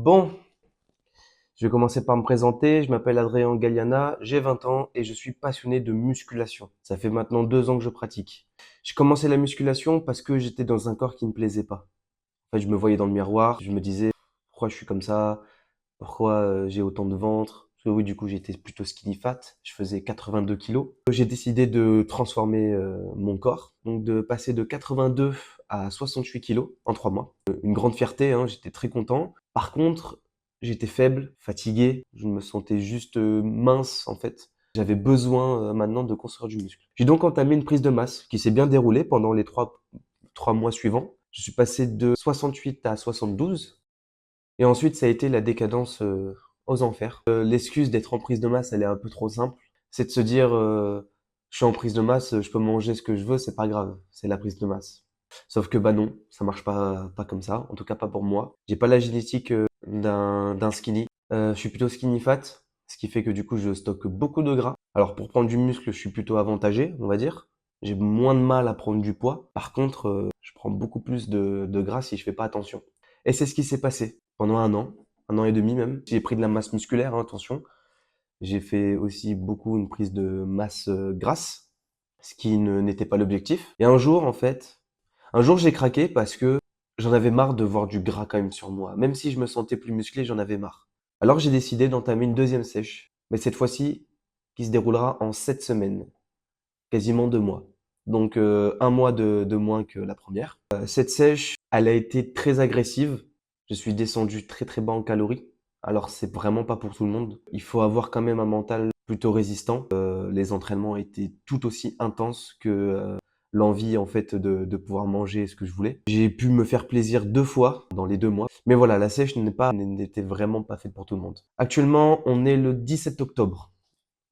Bon, je vais commencer par me présenter. Je m'appelle Adrien Galliana, j'ai 20 ans et je suis passionné de musculation. Ça fait maintenant 2 ans que je pratique. J'ai commencé la musculation parce que j'étais dans un corps qui me plaisait pas. En fait, je me voyais dans le miroir, je me disais pourquoi je suis comme ça, pourquoi j'ai autant de ventre. Parce que oui, du coup, j'étais plutôt skinny fat, je faisais 82 kilos. J'ai décidé de transformer mon corps, donc de passer de 82 à 68 kilos en 3 mois. Une grande fierté, hein, j'étais très content. Par contre, j'étais faible, fatigué, je me sentais juste mince en fait. J'avais besoin maintenant de construire du muscle. J'ai donc entamé une prise de masse qui s'est bien déroulée pendant les trois mois suivants. Je suis passé de 68 à 72. Et ensuite, ça a été la décadence aux enfers. L'excuse d'être en prise de masse, elle est un peu trop simple. C'est de se dire, je suis en prise de masse, je peux manger ce que je veux, c'est pas grave, c'est la prise de masse. Sauf que bah non, ça marche pas comme ça, en tout cas pas pour moi. J'ai pas la génétique d'un skinny. Je suis plutôt skinny fat, ce qui fait que du coup je stocke beaucoup de gras. Alors pour prendre du muscle, je suis plutôt avantagé, on va dire. J'ai moins de mal à prendre du poids. Par contre, je prends beaucoup plus de gras si je fais pas attention. Et c'est ce qui s'est passé pendant un an et demi même. J'ai pris de la masse musculaire, hein, attention. J'ai fait aussi beaucoup une prise de masse grasse, ce qui n'était pas l'objectif. Et un jour, en fait, un jour j'ai craqué parce que j'en avais marre de voir du gras quand même sur moi. Même si je me sentais plus musclé, j'en avais marre. Alors j'ai décidé d'entamer une deuxième sèche, mais cette fois-ci qui se déroulera en 7 semaines, quasiment 2 mois. Donc un mois de moins que la première. Cette sèche, elle a été très agressive. Je suis descendu très très bas en calories. Alors c'est vraiment pas pour tout le monde. Il faut avoir quand même un mental plutôt résistant. Les entraînements étaient tout aussi intenses que l'envie en fait de pouvoir manger ce que je voulais. J'ai pu me faire plaisir 2 fois dans les 2 mois. Mais voilà, la sèche n'était vraiment pas faite pour tout le monde. Actuellement, on est le 17 octobre.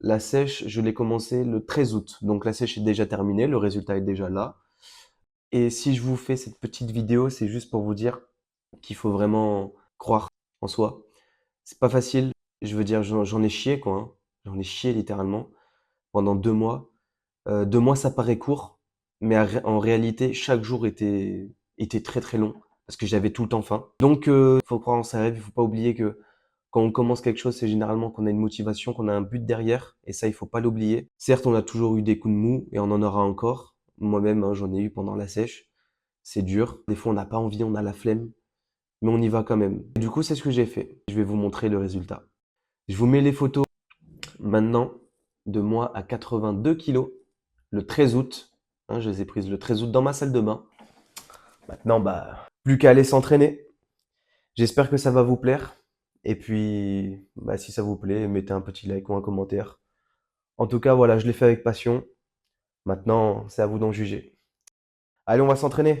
La sèche, je l'ai commencé le 13 août. Donc la sèche est déjà terminée, le résultat est déjà là. Et si je vous fais cette petite vidéo, c'est juste pour vous dire qu'il faut vraiment croire en soi. C'est pas facile. Je veux dire, j'en ai chié, quoi, hein. J'en ai chié littéralement pendant 2 mois. 2 mois, ça paraît court, mais en réalité, chaque jour était très très long parce que j'avais tout le temps faim. Donc, il faut croire en ses rêves. Il faut pas oublier que quand on commence quelque chose, c'est généralement qu'on a une motivation, qu'on a un but derrière, et ça, il faut pas l'oublier. Certes, on a toujours eu des coups de mou, et on en aura encore. Moi-même, hein, j'en ai eu pendant la sèche. C'est dur. Des fois, on n'a pas envie, on a la flemme, mais on y va quand même. Et du coup, c'est ce que j'ai fait. Je vais vous montrer le résultat. Je vous mets les photos maintenant de moi à 82 kilos, le 13 août. Hein, je les ai prises le 13 août dans ma salle de bain. Maintenant, bah, plus qu'à aller s'entraîner. J'espère que ça va vous plaire. Et puis, bah, si ça vous plaît, mettez un petit like ou un commentaire. En tout cas, voilà, je l'ai fait avec passion. Maintenant, c'est à vous d'en juger. Allez, on va s'entraîner.